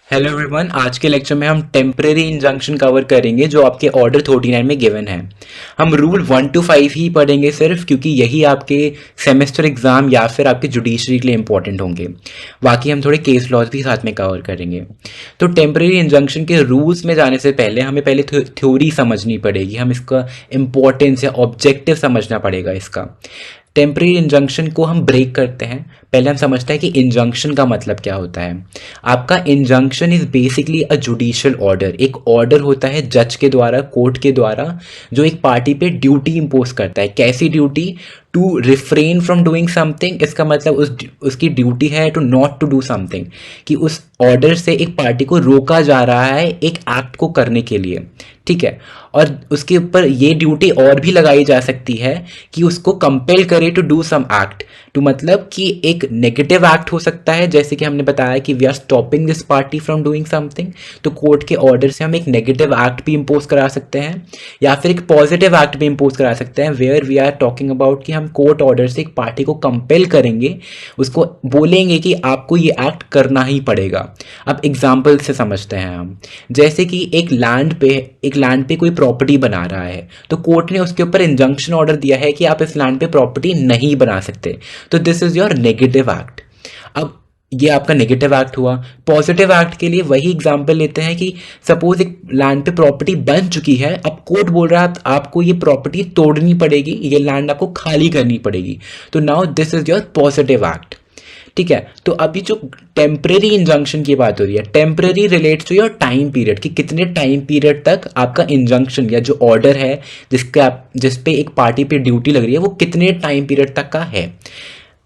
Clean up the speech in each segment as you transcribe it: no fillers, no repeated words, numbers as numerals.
Hello everyone, आज के lecture में हम टेम्परेरी इंजंक्शन कवर करेंगे जो आपके ऑर्डर 39 में गिवन है। हम रूल 1 to 5 ही पढ़ेंगे सिर्फ, क्योंकि यही आपके सेमेस्टर एग्जाम या फिर आपके जुडिशरी के लिए इंपॉर्टेंट होंगे। बाकी हम थोड़े केस लॉज भी साथ में कवर करेंगे। तो टेम्परेरी इंजंक्शन के रूल्स में जाने से पहले हमें पहले थ्योरी समझनी पड़ेगी, हम इसका इंपॉर्टेंस या ऑब्जेक्टिव समझना पड़ेगा इसका। टेम्परेरी इंजंक्शन को हम ब्रेक करते हैं। पहले हम समझते हैं कि इंजंक्शन का मतलब क्या होता है। आपका injunction is basically a judicial order. एक ऑर्डर होता है जज के द्वारा, कोर्ट के द्वारा, जो एक पार्टी पे ड्यूटी इम्पोज करता है। कैसी duty? To refrain from doing something. इसका मतलब उसकी ड्यूटी है to not to do something, कि उस ऑर्डर से एक पार्टी को रोका जा रहा है एक एक्ट को करने के लिए। ठीक है। और उसके ऊपर ये ड्यूटी और भी लगाई जा सकती है कि उसको कंपेल करे to do some act. To मतलब कि एक नेगेटिव एक्ट हो सकता है, जैसे कि हमने बताया कि we are stopping this party from doing something, तो कोर्ट के ऑर्डर से हम एक नेगेटिव एक्ट भी इम्पोज करा सकते हैं, या फिर एक पॉजिटिव एक्ट भी इम्पोज करा सकते हैं, where we are talking about कि हम कोर्ट ऑर्डर से एक पार्टी को कंपेल करेंगे, उसको बोलेंगे कि आपको ये एक्ट करना ही पड़ेगा। अब एग्जाम्पल से समझते हैं हम। जैसे कि एक लैंड पे कोई प्रॉपर्टी बना रहा है, तो कोर्ट ने उसके ऊपर इंजंक्शन ऑर्डर दिया है कि आप इस लैंड पे प्रॉपर्टी नहीं बना सकते, तो this is your negative act. अब ये आपका नेगेटिव एक्ट हुआ। पॉजिटिव एक्ट के लिए वही एग्जांपल लेते हैं कि सपोज एक लैंड पे प्रॉपर्टी बन चुकी है, अब कोर्ट बोल रहा है आपको ये प्रॉपर्टी तोड़नी पड़ेगी, ये लैंड आपको खाली करनी पड़ेगी, तो now this is your positive act. ठीक है। तो अभी जो टेम्परेरी इंजंक्शन की बात हो रही है, temporary relates to your time period, कि कितने टाइम पीरियड तक आपका इंजंक्शन या जो ऑर्डर है जिस पे एक पार्टी पे ड्यूटी लग रही है, वो कितने टाइम पीरियड तक का है।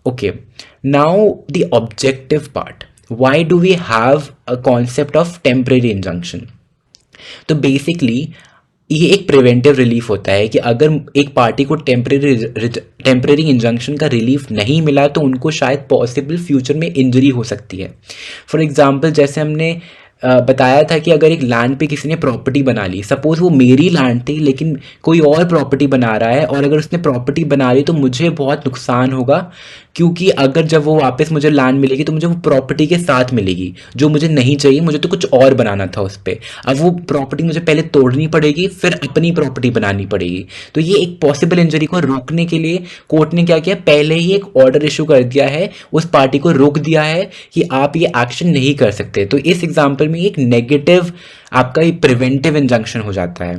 Okay, now the objective part, why do we have a concept of temporary injunction. तो बेसिकली ये एक प्रिवेंटिव रिलीफ होता है कि अगर एक पार्टी को टेम्परेरी इंजंक्शन का रिलीफ नहीं मिला तो उनको शायद पॉसिबल फ्यूचर में इंजरी हो सकती है। फॉर एग्जांपल, जैसे हमने बताया था कि अगर एक लैंड पे किसी ने प्रॉपर्टी बना ली, सपोज वो मेरी लैंड थी लेकिन कोई और प्रॉपर्टी बना रहा है, और अगर उसने प्रॉपर्टी बना ली तो मुझे बहुत नुकसान होगा, क्योंकि अगर जब वो वापस मुझे लैंड मिलेगी तो मुझे वो प्रॉपर्टी के साथ मिलेगी जो मुझे नहीं चाहिए, मुझे तो कुछ और बनाना था उस पर। अब वो प्रॉपर्टी मुझे पहले तोड़नी पड़ेगी, फिर अपनी प्रॉपर्टी बनानी पड़ेगी। तो ये एक पॉसिबल इंजरी को रोकने के लिए कोर्ट ने क्या किया, पहले ही एक ऑर्डर इशू कर दिया है, उस पार्टी को रोक दिया है कि आप ये एक्शन नहीं कर सकते। तो इस एग्जाम्पल में एक नेगेटिव आपका ये प्रिवेंटिव इंजंक्शन हो जाता है।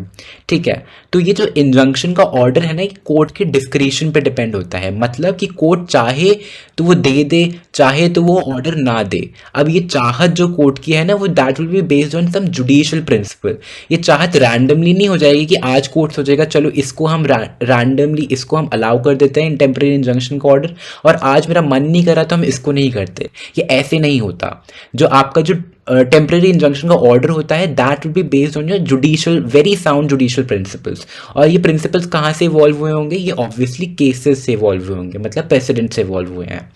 ठीक है। तो ये जो इंजंक्शन का ऑर्डर है ना, कोर्ट के डिस्क्रिशन पे डिपेंड होता है, मतलब कि कोर्ट चाहे तो वो दे, चाहे तो वो ऑर्डर ना दे। अब ये चाहत जो कोर्ट की है ना, वो that will be based on some judicial principle. ये चाहत रैंडमली नहीं हो जाएगी कि आज कोर्ट सोचेगा चलो इसको हम रैंडमली इसको हम अलाउ कर देते हैं टेम्परेरी इंजंक्शन का ऑर्डर, और आज मेरा मन नहीं कर रहा तो हम इसको नहीं करते। ये ऐसे नहीं होता। जो आपका जो टेम्परेरी इंजंक्शन का ऑर्डर होता है, that will be based on your judicial, very sound judicial principles. और ये प्रिंसिपल्स कहाँ से इवॉल्व हुए होंगे? ये ऑब्वियसली केसेस से इवॉल्व हुए होंगे, मतलब प्रेसिडेंट से इवॉल्व हुए हैं।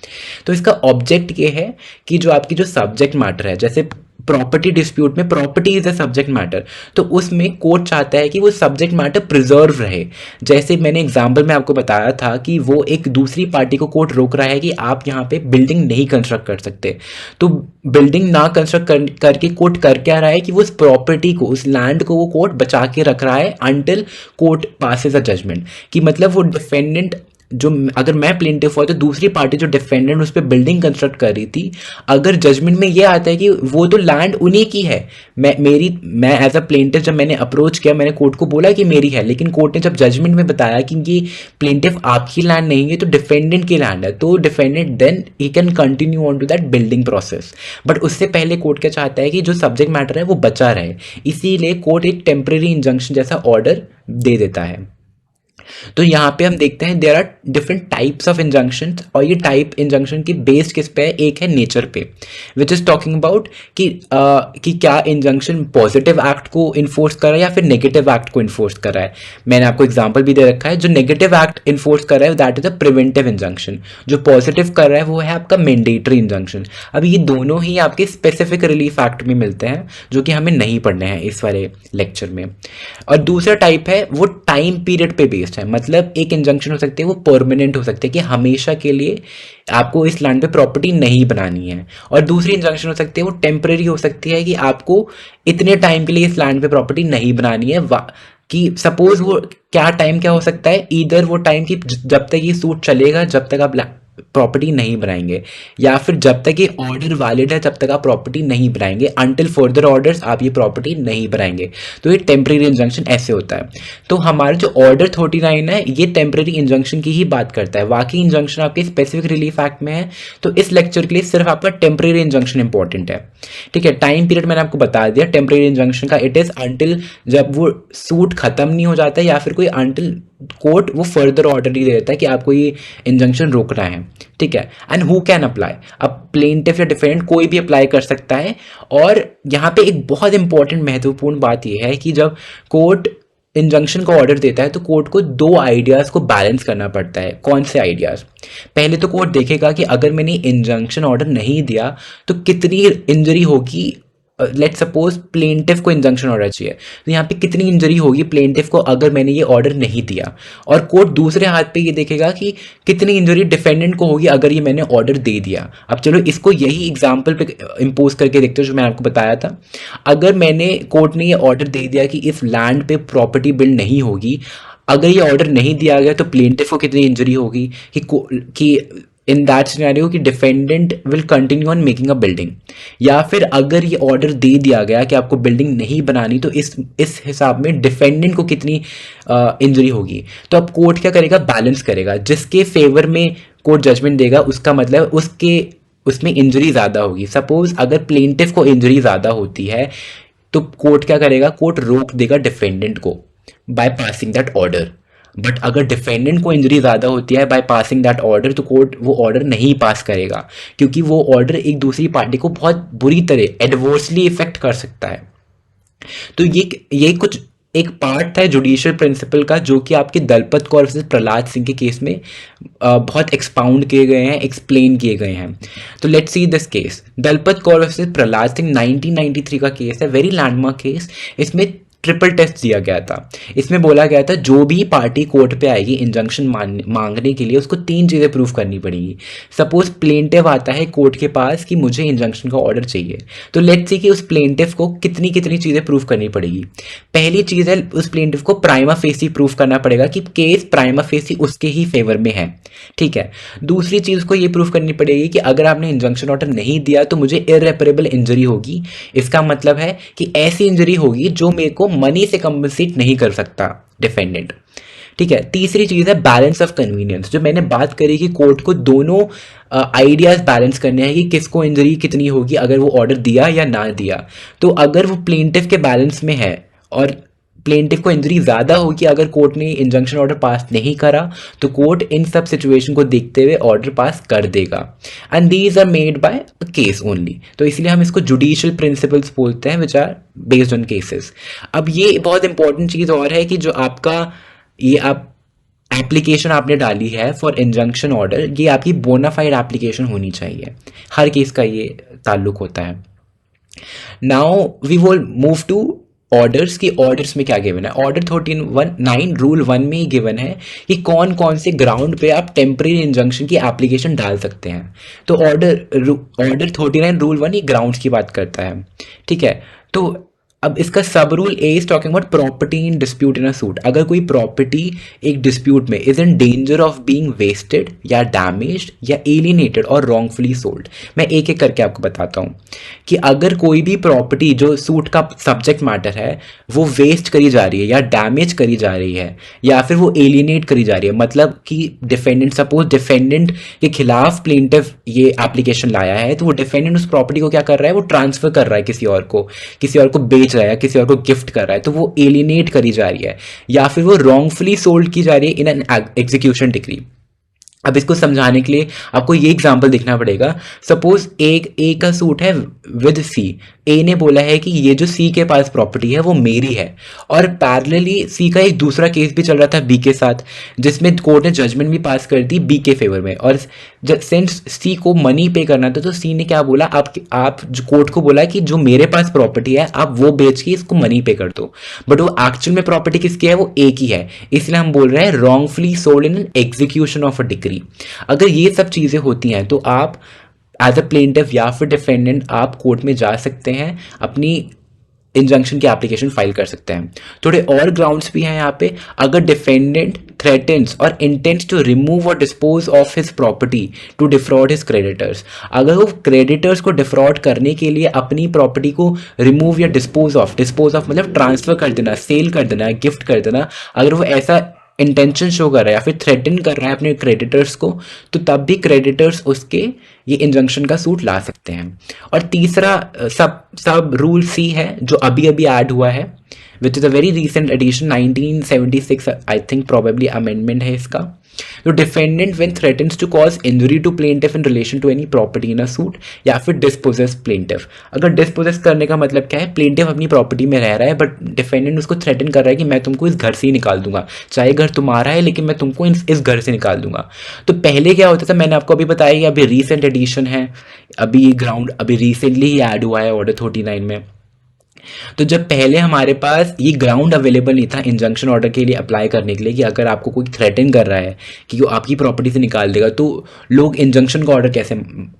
तो इसका ऑब्जेक्ट ये है कि जो आपकी जो सब्जेक्ट मैटर है, जैसे प्रॉपर्टी डिस्प्यूट में property is a subject matter, तो उसमें कोर्ट चाहता है कि वो सब्जेक्ट मैटर प्रिजर्व रहे। जैसे मैंने एग्जांपल में आपको बताया था कि वो एक दूसरी पार्टी को कोर्ट रोक रहा है कि आप यहाँ पे बिल्डिंग नहीं कंस्ट्रक्ट कर सकते, तो बिल्डिंग ना कंस्ट्रक्ट करके कोर्ट कर क्या रहा है कि वो उस प्रॉपर्टी को, उस लैंड को वो कोर्ट बचा के रख रहा है अंटिल कोर्ट पासेस अ जजमेंट। कि मतलब वो डिफेंडेंट, जो अगर मैं प्लेंटिफ हुआ तो दूसरी पार्टी जो डिफेंडेंट उस पर बिल्डिंग कंस्ट्रक्ट कर रही थी, अगर जजमेंट में ये आता है कि वो तो लैंड उन्हीं की है, मैं एज अ प्लेंटिफ जब मैंने अप्रोच किया, मैंने कोर्ट को बोला कि मेरी है, लेकिन कोर्ट ने जब जजमेंट में बताया कि ये प्लेंटिफ आपकी लैंड नहीं है, तो डिफेंडेंट की लैंड है, तो डिफेंडेंट देन ही can continue on to that building process. But उससे पहले कोर्ट क्या चाहता है कि जो सब्जेक्ट मैटर है वो बचा रहे, इसीलिए कोर्ट एक टेम्परेरी इंजंक्शन जैसा ऑर्डर दे देता है। तो यहाँ पे हम देखते हैं there are different types of injunction, और ये टाइप इंजंक्शन की बेस्ड किस पे है? एक है नेचर पे, विच इज टॉकिंग अबाउट कि क्या इंजंक्शन पॉजिटिव एक्ट को इन्फोर्स कर रहा है या फिर नेगेटिव एक्ट को इन्फोर्स कर रहा है। मैंने आपको एग्जांपल भी दे रखा है। जो नेगेटिव एक्ट इन्फोर्स कर रहा है that is a preventive injunction, जो पॉजिटिव कर रहा है वो है आपका मैंडेटरी इंजंक्शन। अब ये दोनों ही आपके स्पेसिफिक रिलीफ एक्ट में मिलते हैं, जो कि हमें नहीं पढ़ने हैं इस वाले लेक्चर में। और दूसरा टाइप है वो टाइम पीरियड पे बेस्ड, फिक्स्ड है, मतलब एक इंजंक्शन हो सकती है वो परमानेंट हो सकती है कि हमेशा के लिए आपको इस लैंड पे प्रॉपर्टी नहीं बनानी है, और दूसरी इंजंक्शन हो सकती है वो टेम्परेरी हो सकती है कि आपको इतने टाइम के लिए इस लैंड पे प्रॉपर्टी नहीं बनानी है। कि सपोज वो क्या टाइम क्या हो सकता है, इधर वो टाइम की जब तक ये सूट चलेगा जब तक आप प्रॉपर्टी नहीं बनाएंगे, या फिर जब तक ये ऑर्डर वैलिड है तब तक आप प्रॉपर्टी नहीं बनाएंगे, अंटिल फर्दर ऑर्डर्स आप ये प्रॉपर्टी नहीं बनाएंगे। तो ये टेम्परेरी इंजंक्शन ऐसे होता है। तो हमारा जो ऑर्डर 39 है ये टेम्परेरी इंजंक्शन की ही बात करता है, बाकी इंजंक्शन आपके स्पेसिफिक रिलीफ एक्ट में है। तो इस लेक्चर के लिए सिर्फ आपका टेम्परेरी इंजंक्शन इंपॉर्टेंट है, ठीक है। टाइम पीरियड मैंने आपको बता दिया टेम्परेरी इंजंक्शन का, इट इज अंटिल जब वो सूट खत्म नहीं हो जाता, या फिर कोई अंटिल कोर्ट वो फर्दर ऑर्डर नहीं देता है कि आपको ये इंजंक्शन रोकना है, ठीक है। एंड हु कैन अप्लाई, अब प्लेंटिफ या डिफेंडेंट कोई भी अप्लाई कर सकता है। और यहाँ पे एक बहुत इंपॉर्टेंट महत्वपूर्ण बात यह है कि जब कोर्ट इंजंक्शन का ऑर्डर देता है तो कोर्ट को दो आइडियाज़ को बैलेंस करना पड़ता है। कौन से आइडियाज़? पहले तो कोर्ट देखेगा कि अगर मैंने इंजंक्शन ऑर्डर नहीं दिया तो कितनी इंजरी होगी। लेट सपोज प्लेंटिफ को इंजंक्शन ऑर्डर चाहिए, तो यहाँ पे कितनी इंजरी होगी प्लेंटिफ को अगर मैंने ये ऑर्डर नहीं दिया। और कोर्ट दूसरे हाथ पे ये देखेगा कि कितनी इंजरी डिफेंडेंट को होगी अगर ये मैंने ऑर्डर दे दिया। अब चलो इसको यही एग्जाम्पल पे इम्पोज करके देखते हो जो मैंने आपको बताया था। अगर मैंने कोर्ट ने ये ऑर्डर दे दिया कि इस लैंड पे प्रॉपर्टी बिल्ड नहीं होगी, अगर ये ऑर्डर नहीं दिया गया तो प्लेंटिफ को कितनी इंजरी होगी कि इन दैट सिनेरियो कि defendant will continue on making a building. या फिर अगर ये ऑर्डर दे दिया गया कि आपको बिल्डिंग नहीं बनानी, तो इस हिसाब में डिफेंडेंट को कितनी इंजरी होगी। तो अब कोर्ट क्या करेगा? बैलेंस करेगा, जिसके फेवर में कोर्ट जजमेंट देगा उसका मतलब उसमें इंजरी ज़्यादा होगी। सपोज अगर प्लेंटिफ को इंजरी ज़्यादा होती है तो कोर्ट क्या करेगा? कोर्ट रोक देगा डिफेंडेंट को by passing that order. But अगर डिफेंडेंट को इंजरी ज़्यादा होती है बाय पासिंग दैट ऑर्डर तो कोर्ट वो ऑर्डर नहीं पास करेगा, क्योंकि वो ऑर्डर एक दूसरी पार्टी को बहुत बुरी तरह एडवर्सली इफेक्ट कर सकता है। तो ये कुछ एक पार्ट था जुडिशियल प्रिंसिपल का, जो कि आपके दलपत कौर वर्सेस प्रहलाद सिंह के केस में बहुत एक्सपाउंड किए गए हैं, एक्सप्लेन किए गए हैं। तो let's see this case, Dalpat Kaur versus Prahlad Singh 1993 का केस है, वेरी लैंडमार्क केस। इसमें ट्रिपल टेस्ट दिया गया था। इसमें बोला गया था जो भी पार्टी कोर्ट पे आएगी इंजंक्शन मांगने के लिए उसको 3 चीज़ें प्रूव करनी पड़ेगी। सपोज प्लेंटिफ आता है कोर्ट के पास कि मुझे इंजंक्शन का ऑर्डर चाहिए, तो लेट्स सी कि उस प्लेंटिफ को कितनी चीज़ें प्रूव करनी पड़ेगी। पहली चीज़ है उस प्लेंटिफ को प्राइमा फेसी प्रूव करना पड़ेगा कि केस प्राइमा फेसी उसके ही फेवर में है, ठीक है। दूसरी चीज़ को ये प्रूव करनी पड़ेगी कि अगर आपने इंजंक्शन ऑर्डर नहीं दिया तो मुझे इररेपरेबल इंजरी होगी। इसका मतलब है कि ऐसी इंजरी होगी जो मेरे को मनी से कंपनसेट नहीं कर सकता डिफेंडेंट, ठीक है। तीसरी चीज़ है बैलेंस ऑफ कन्वीनियंस, जो मैंने बात करी कि कोर्ट को दोनों आइडियाज़ बैलेंस करने हैं कि किसको इंजरी कितनी होगी अगर वो ऑर्डर दिया या ना दिया। तो अगर वो प्लेंटिफ के बैलेंस में है और प्लेंटिफ को इंजरी ज़्यादा होगी अगर कोर्ट ने इंजंक्शन ऑर्डर पास नहीं करा, तो कोर्ट इन सब सिचुएशन को देखते हुए ऑर्डर पास कर देगा। And these are made by a case only, तो इसलिए हम इसको जुडिशियल प्रिंसिपल्स बोलते हैं which are based on cases. अब ये बहुत इंपॉर्टेंट चीज़ और है कि जो आपका ये आप एप्लीकेशन आपने डाली है फॉर इंजंक्शन ऑर्डर, ये आपकी बोनाफाइड एप्लीकेशन होनी चाहिए। हर केस का ये ताल्लुक होता है। Now we will move to orders की ऑर्डर्स में क्या गिवन है। ऑर्डर 13(1)(9) रूल 1 में ही गिवन है कि कौन कौन से ग्राउंड पे आप टेम्परेरी इंजंक्शन की एप्लीकेशन डाल सकते हैं। तो ऑर्डर 39 रूल 1 ही ग्राउंड्स की बात करता है, ठीक है। तो अब इसका सब rule A is talking about property in dispute in a suit. अगर कोई प्रॉपर्टी एक डिस्प्यूट में is in danger of being wasted या डैमेज्ड या एलिनेटेड और रॉन्गफुली सोल्ड, मैं एक एक करके आपको बताता हूँ कि अगर कोई भी प्रॉपर्टी जो सूट का सब्जेक्ट मैटर है वो वेस्ट करी जा रही है या डैमेज करी जा रही है या फिर वो एलिनेट करी जा रही है, मतलब कि डिफेंडेंट, सपोज डिफेंडेंट के खिलाफ प्लेंटिफ ये एप्लीकेशन लाया है, तो वो डिफेंडेंट उस प्रॉपर्टी को क्या कर रहा है, वो ट्रांसफर कर रहा है किसी और को बेच रहा है, किसी और को गिफ्ट कर रहा है, तो वो एलिनेट करी जा रही है या फिर वो रॉन्गफुली सोल्ड की जा रही है इन एन एग्जीक्यूशन डिक्री। अब इसको समझाने के लिए आपको ये एग्जांपल देखना पड़ेगा। सपोज एक का सूट है विद सी, ए ने बोला है कि ये जो सी के पास प्रॉपर्टी है वो मेरी है, और पैरेलली सी का एक दूसरा केस भी चल रहा था बी के साथ, जिसमें कोर्ट ने जजमेंट भी पास कर दी बी के फेवर में। और सिंस सी को मनी पे करना था तो सी ने क्या बोला, आप जो कोर्ट को बोला कि जो मेरे पास प्रॉपर्टी है आप वो बेच के इसको मनी पे कर दो, बट वो एक्चुअल में प्रॉपर्टी किसकी है, वो ए की है, इसलिए हम बोल रहे हैं wrongfully sold in execution of a decree. अगर ये सब चीज़ें होती हैं तो आप एज अ प्लेंटिफ या फिर डिफेंडेंट आप कोर्ट में जा सकते हैं, अपनी इंजंक्शन की एप्लीकेशन फाइल कर सकते हैं। थोड़े और ग्राउंड्स भी हैं यहाँ पे, अगर डिफेंडेंट थ्रेटन्स और इंटेंट्स टू रिमूव और dispose of his property to defraud his creditors, अगर वो क्रेडिटर्स को डिफ्रॉड करने के लिए अपनी प्रॉपर्टी को रिमूव या डिस्पोज ऑफ मतलब ट्रांसफर कर देना, सेल कर देना, गिफ्ट कर देना, अगर वो ऐसा इंटेंशन शो कर रहा है या फिर थ्रेटन कर रहा है अपने क्रेडिटर्स को, तो तब भी क्रेडिटर्स उसके ये इंजंक्शन का सूट ला सकते हैं। और तीसरा सब रूल सी है जो अभी अभी ऐड हुआ है, which is a very recent addition, 1976 I think probably amendment है इसका। तो defendant when threatens to cause injury to plaintiff in relation to any property in a suit, या फिर डिस्पोजेस प्लेंटिफ। अगर डिस्पोजेस करने का मतलब क्या है, प्लेंटिफ अपनी प्रॉपर्टी में रह रहा है बट डिफेंडेंट उसको थ्रेटन कर रहा है कि मैं तुमको इस घर से ही निकाल दूंगा, चाहे घर तुम्हारा है लेकिन मैं तुमको इस घर से निकाल दूंगा। तो पहले क्या होता था, मैंने आपको अभी बताया कि अभी रिसेंट एडिशन है, अभी ग्राउंड अभी रिसेंटली ही ऐड हुआ है ऑर्डर 39 में। तो जब पहले हमारे पास ये ग्राउंड अवेलेबल नहीं था इंजंक्शन ऑर्डर के लिए अप्लाई करने के लिए, कि अगर आपको कोई थ्रेटन कर रहा है कि वो आपकी प्रॉपर्टी से निकाल देगा, तो लोग इंजंक्शन का ऑर्डर कैसे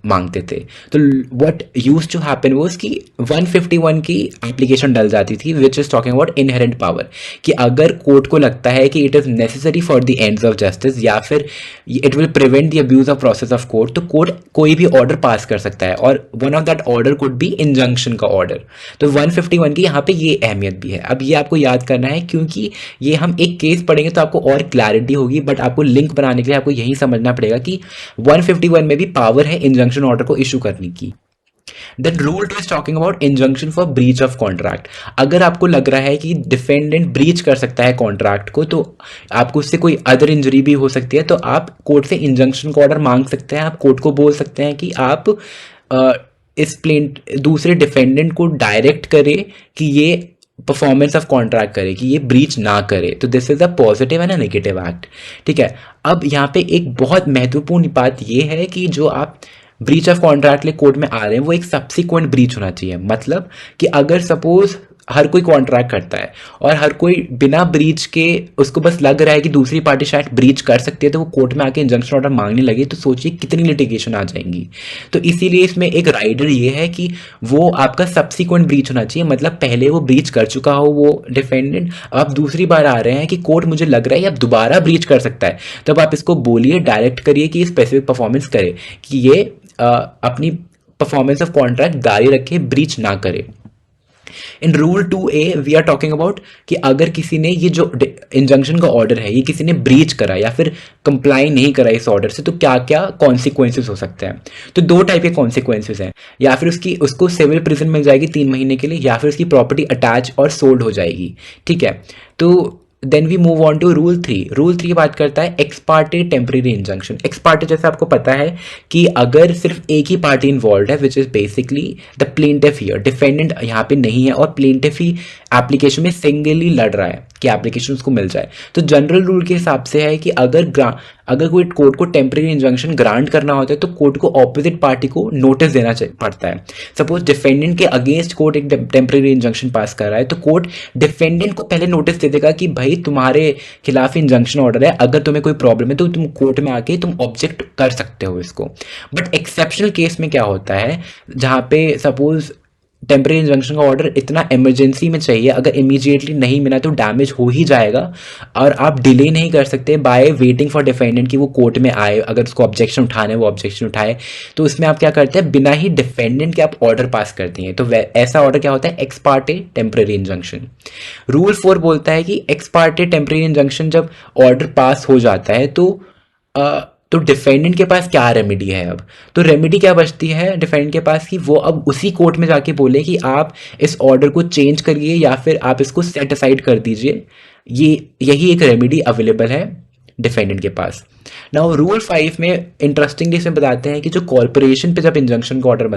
मांगते थे। तो what used to happen was कि 151 की एप्लीकेशन डल जाती थी, which is talking about inherent power, कि अगर कोर्ट को लगता है कि it is necessary for the ends of justice या फिर it will prevent the abuse of process of court, तो कोर्ट कोई भी ऑर्डर पास कर सकता है, और one of that order could be injunction का ऑर्डर। तो 151 की यहाँ पे ये अहमियत भी है। अब ये आपको याद करना है, क्योंकि ये हम एक केस पढ़ेंगे तो आपको और क्लैरिटी होगी, बट आपको लिंक बनाने के लिए आपको यही समझना पड़ेगा कि 151 में भी पावर है इंजंक्शन ऑर्डर को इशू करने की। Then rule 2 is talking about injunction for breach of contract। अगर आपको लग रहा है कि डिफेंडेंट ब्रीच कर सकता है कॉन्ट्रैक्ट को, तो आपको उससे कोई अदर इंजरी भी हो सकती है, तो आप कोर्ट से इंजंक्शन का ऑर्डर मांग सकते हैं। आप कोर्ट को बोल सकते हैं कि आप इस दूसरे डिफेंडेंट को डायरेक्ट करे कि ये परफॉर्मेंस ऑफ कॉन्ट्रैक्ट करे, कि ये ब्रीच ना करे। तो this is a positive and a negative act. ठीक है, अब यहाँ पे एक बहुत महत्वपूर्ण बात ये है कि जो आप ब्रीच ऑफ कॉन्ट्रैक्ट लिए कोर्ट में आ रहे हैं वो एक सब्सिक्वेंट ब्रीच होना चाहिए। मतलब कि अगर सपोज हर कोई कॉन्ट्रैक्ट करता है और हर कोई बिना ब्रीच के उसको बस लग रहा है कि दूसरी पार्टी शायद ब्रीच कर सकती है, तो वो कोर्ट में आके इंजंक्शन ऑर्डर मांगने लगे, तो सोचिए कितनी लिटिगेशन आ जाएंगी। तो इसीलिए इसमें एक राइडर ये है कि वो आपका सब्सिक्वेंट ब्रीच होना चाहिए, मतलब पहले वो ब्रीच कर चुका हो वो डिफेंडेंट, आप दूसरी बार आ रहे हैं कि कोर्ट मुझे लग रहा है अब दोबारा ब्रीच कर सकता है, तब आप इसको बोलिए, डायरेक्ट करिए कि स्पेसिफिक परफॉर्मेंस करे, कि ये अपनी परफॉर्मेंस ऑफ कॉन्ट्रैक्ट जारी रखे, ब्रीच ना करे। In rule 2A we are talking about कि अगर किसी ने ये जो इंजंक्शन का ऑर्डर है ये किसी ने ब्रीच करा या फिर कंप्लाई नहीं करा इस ऑर्डर से, तो क्या क्या कॉन्सिक्वेंसेस हो सकते हैं। तो दो टाइप के कॉन्सिक्वेंसेस हैं, या फिर उसको सिविल प्रिजन मिल जाएगी 3 महीने के लिए, या फिर उसकी प्रॉपर्टी अटैच और सोल्ड हो जाएगी। ठीक है, तो then we move on to rule 3। Rule 3 बात करता है ex parte temporary injunction. Ex parte जैसे आपको पता है कि अगर सिर्फ एक ही पार्टी इन्वॉल्व है, which is basically the plaintiff here, defendant यहाँ पे नहीं है और प्लेंटिफ ही एप्लीकेशन में सिंगली लड़ रहा है कि एप्लीकेशन उसको मिल जाए, तो जनरल रूल के हिसाब से है कि अगर कोई कोर्ट को टेम्परेरी इंजंक्शन ग्रांट करना होता है तो कोर्ट को ऑपोजिट पार्टी को नोटिस देना पड़ता है। सपोज डिफेंडेंट के अगेंस्ट कोर्ट एक टेम्परेरी इंजंक्शन पास कर रहा है, तो कोर्ट डिफेंडेंट को पहले नोटिस दे देगा कि भाई तुम्हारे खिलाफ इंजंक्शन ऑर्डर है, अगर तुम्हें कोई प्रॉब्लम है तो तुम कोर्ट में आके तुम ऑब्जेक्ट कर सकते हो इसको। बट एक्सेप्शनल केस में क्या होता है, जहाँ पे सपोज टेम्परेरी इंजंक्शन का ऑर्डर इतना इमरजेंसी में चाहिए, अगर इमीडिएटली नहीं मिला तो डैमेज हो ही जाएगा, और आप डिले नहीं कर सकते बाय वेटिंग फॉर डिफेंडेंट कि वो कोर्ट में आए, अगर उसको ऑब्जेक्शन उठाना है वो ऑब्जेक्शन उठाए, तो उसमें आप क्या करते हैं, बिना ही डिफेंडेंट के आप ऑर्डर पास करते हैं। तो ऐसा ऑर्डर क्या होता है, x Partey temporary injunction. Rule 4 बोलता है कि एक्स पार्टे टेम्परेरी इंजंक्शन जब ऑर्डर पास हो जाता है तो डिफेंडेंट के पास क्या रेमेडी है। अब तो रेमेडी क्या बचती है डिफेंडेंट के पास, कि वो अब उसी कोर्ट में जाके बोले कि आप इस ऑर्डर को चेंज करिए या फिर आप इसको सेट असाइड कर दीजिए। यही एक रेमेडी अवेलेबल है डिफेंडेंट के पास। नाउ रूल 5 में इंटरेस्टिंगली इसमें बताते हैं कि जो कॉरपोरेशन पे जब इंजंक्शन का ऑर्डर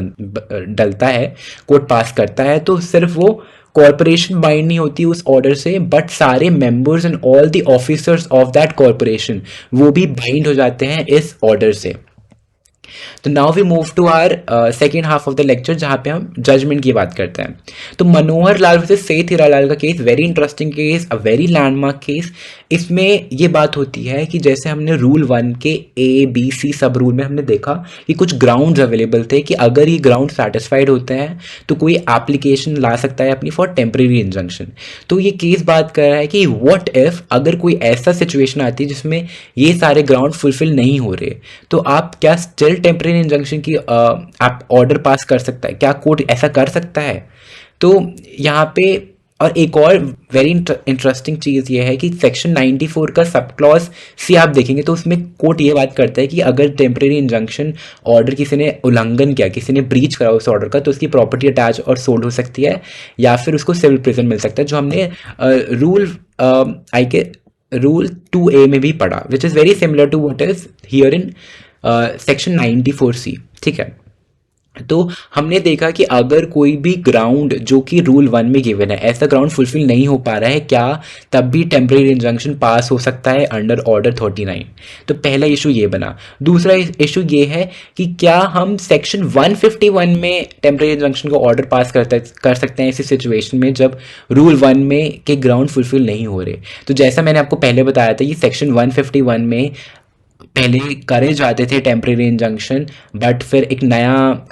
डलता है, कोर्ट पास करता है, तो सिर्फ वो कॉरपोरेशन बाइंड नहीं होती उस ऑर्डर से, बट सारे members and all the officers of that corporation वो भी बाइंड हो जाते हैं इस ऑर्डर से। तो now we move to our second half of the lecture, जहाँ पे हम जजमेंट की बात करते हैं। तो मनोहर लाल वर्सेस सैयद हीरालाल का case very interesting case, a very landmark case. इसमें ये बात होती है कि जैसे हमने रूल 1 के A, B, C सब रूल में हमने देखा कि कुछ ग्राउंड्स अवेलेबल थे कि अगर ये ग्राउंड सेटिस्फाइड होते हैं तो कोई एप्लीकेशन ला सकता है अपनी फॉर टेम्परेरी इंजंक्शन। तो ये केस बात कर रहा है कि व्हाट इफ अगर कोई ऐसा सिचुएशन आती है जिसमें ये सारे ग्राउंड फुलफिल नहीं हो रहे, तो आप क्या स्टिल टेम्परेरी इंजंक्शन की आप ऑर्डर पास कर सकता है? क्या कोर्ट ऐसा कर सकता है? तो यहाँ पे और एक और वेरी इंटरेस्टिंग चीज़ ये है कि सेक्शन 94 का सब क्लॉज सी आप देखेंगे तो उसमें कोर्ट ये बात करता है कि अगर टेम्परेरी इंजंक्शन ऑर्डर किसी ने उल्लंघन किया, किसी ने ब्रीच करा उस ऑर्डर का, तो उसकी प्रॉपर्टी अटैच और सोल्ड हो सकती है या फिर उसको सिविल प्रिजन मिल सकता है, जो हमने रूल 2A में भी पढ़ा, which is very similar to what is here in section 94C। ठीक है, तो हमने देखा कि अगर कोई भी ग्राउंड जो कि रूल 1 में गिवन है, ऐसा ग्राउंड फुलफिल नहीं हो पा रहा है, क्या तब भी टेम्परेरी इंजंक्शन पास हो सकता है अंडर ऑर्डर 39? तो पहला इशू ये बना। दूसरा इशू ये है कि क्या हम सेक्शन 151 में टेम्परेरी इंजंक्शन को ऑर्डर पास कर सकते हैं ऐसी सिचुएशन में जब रूल 1 में के ग्राउंड फुलफिल नहीं हो रहे? तो जैसा मैंने आपको पहले बताया था कि सेक्शन 151 में पहले करे जाते थे टेम्परेरी इंजंक्शन, बट फिर एक नया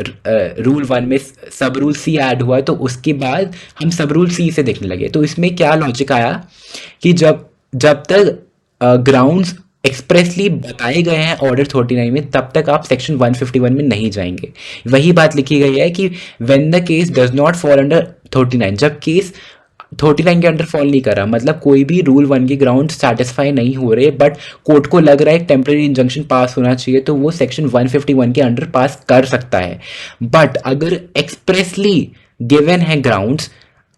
रूल 1 में सब रूल C ऐड हुआ, तो उसके बाद हम सब रूल C से देखने लगे। तो इसमें क्या लॉजिक आया कि जब जब तक ग्राउंड्स एक्सप्रेसली बताए गए हैं ऑर्डर 39 में, तब तक आप सेक्शन 151 में नहीं जाएंगे। वही बात लिखी गई है कि when the case does not fall under 39, जब केस 39 के अंडर फॉल नहीं कर रहा, मतलब कोई भी रूल 1 के ग्राउंड सेटिस्फाई नहीं हो रहे, बट कोर्ट को लग रहा है टेम्परेरी इंजंक्शन पास होना चाहिए, तो वो सेक्शन 151 के अंडर पास कर सकता है। बट अगर एक्सप्रेसली गिवन है ग्राउंड्स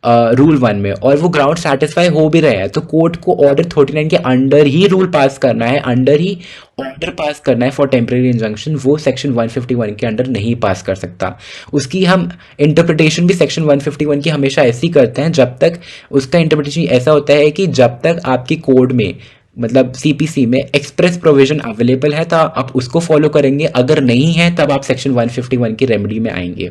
रूल 1 में और वो ग्राउंड सेटिस्फाई हो भी रहे हैं, तो कोर्ट को ऑर्डर 39 के अंडर ही रूल पास करना है, अंडर ही ऑर्डर पास करना है फॉर टेम्परेरी इंजंक्शन। वो सेक्शन 151 के अंडर नहीं पास कर सकता। उसकी हम इंटरप्रिटेशन भी सेक्शन 151 की हमेशा ऐसी करते हैं, जब तक उसका इंटरप्रिटेशन ऐसा होता है कि जब तक आपकी कोड में, मतलब CPC में एक्सप्रेस प्रोविजन अवेलेबल है तो आप उसको फॉलो करेंगे, अगर नहीं है तब आप सेक्शन 151 की रेमेडी में आएंगे।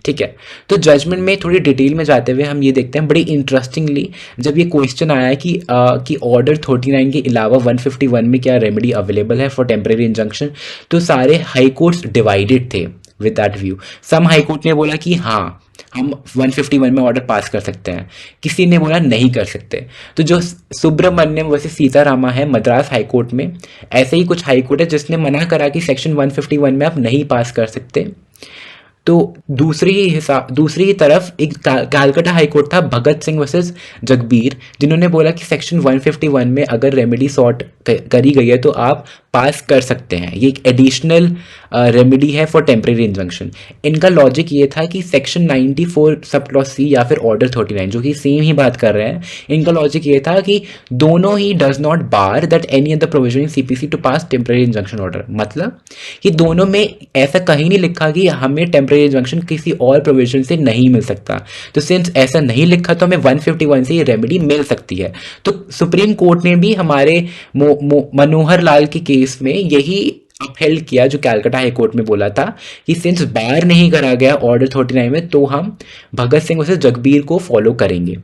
ठीक है, तो जजमेंट में थोड़ी डिटेल में जाते हुए हम ये देखते हैं बड़ी इंटरेस्टिंगली, जब ये क्वेश्चन आया कि ऑर्डर 39 के अलावा 151 में क्या रेमेडी अवेलेबल है फॉर टेम्परेरी इंजंक्शन, तो सारे हाई कोर्ट्स डिवाइडेड थे with that view. Some high court ने बोला कि हाँ हम 151 में ऑर्डर पास कर सकते हैं, किसी ने बोला नहीं कर सकते। तो जो सुब्रमण्यम वैसे सीतारामा है मद्रास हाई कोर्ट में, ऐसे ही कुछ हाई कोर्ट है जिसने मना करा कि सेक्शन 151 में आप नहीं पास कर सकते। तो दूसरी तरफ एक कैलकाटा हाई कोर्ट था भगत सिंह वर्सेस जगबीर, जिन्होंने बोला कि सेक्शन 151 में अगर रेमेडी सॉर्ट करी गई है तो आप पास कर सकते हैं, ये एक एडिशनल रेमेडी है फॉर टेम्परेरी इंजंक्शन। इनका लॉजिक ये था कि सेक्शन 94 सब क्लॉज C या फिर ऑर्डर 39 जो कि सेम ही बात कर रहे हैं, इनका लॉजिक ये था कि दोनों ही does not bar that any other provision in CPC to pass temporary injunction order. मतलब कि दोनों में ऐसा कहीं नहीं लिखा कि हमें टेम्परेरी इंजंक्शन किसी और प्रोविजन से नहीं मिल सकता। तो सिंस ऐसा नहीं लिखा तो हमें 151 से ये रेमेडी मिल सकती है। तो सुप्रीम कोर्ट ने भी हमारे मनोहर लाल के केस में यही अपहेल्ड किया जो कैलकाटा हाई कोर्ट में बोला था कि सिंस बार नहीं करा गया ऑर्डर 39 में, तो हम भगत सिंह वर्सेस जगबीर को फॉलो करेंगे।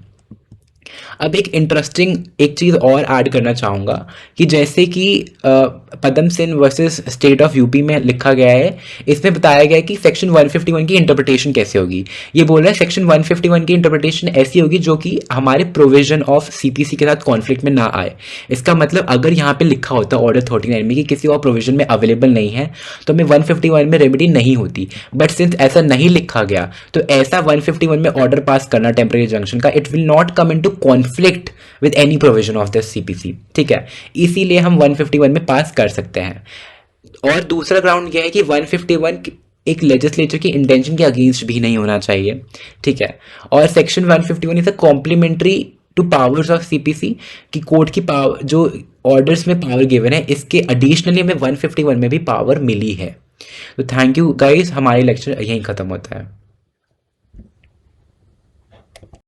अब एक इंटरेस्टिंग एक चीज़ और ऐड करना चाहूँगा कि जैसे कि Padam Singh versus state of UP में लिखा गया है, इसमें बताया गया है कि सेक्शन 151 की इंटरप्रिटेशन कैसे होगी। ये बोल रहा है सेक्शन 151 की इंटरप्रिटेशन ऐसी होगी जो कि हमारे प्रोविजन ऑफ CPC के साथ कॉन्फ्लिक्ट में ना आए। इसका मतलब अगर यहाँ पे लिखा होता ऑर्डर 39 में कि किसी और प्रोविजन में अवेलेबल नहीं है तो हमें 151 में रेमेडी नहीं होती, बट सिंस ऐसा नहीं लिखा गया तो ऐसा 151 में ऑर्डर पास करना टेम्परेरी जंक्शन का, it will not come into conflict with any provision of this CPC। ठीक है, इसीलिए हम 151 में पास कर सकते हैं। और दूसरा ग्राउंड यह है कि 151 एक लेजिस्लेचर की इंटेंशन के अगेंस्ट भी नहीं होना चाहिए। ठीक है, और section 151 is a complementary to powers of CPC कि कोर्ट की पावर जो ऑर्डर्स में पावर गिवन है इसके एडिशनली हमें 151 में भी पावर मिली है। तो थैंक यू गाइस, हमारी लेक्चर यहीं ख़त्म होता है।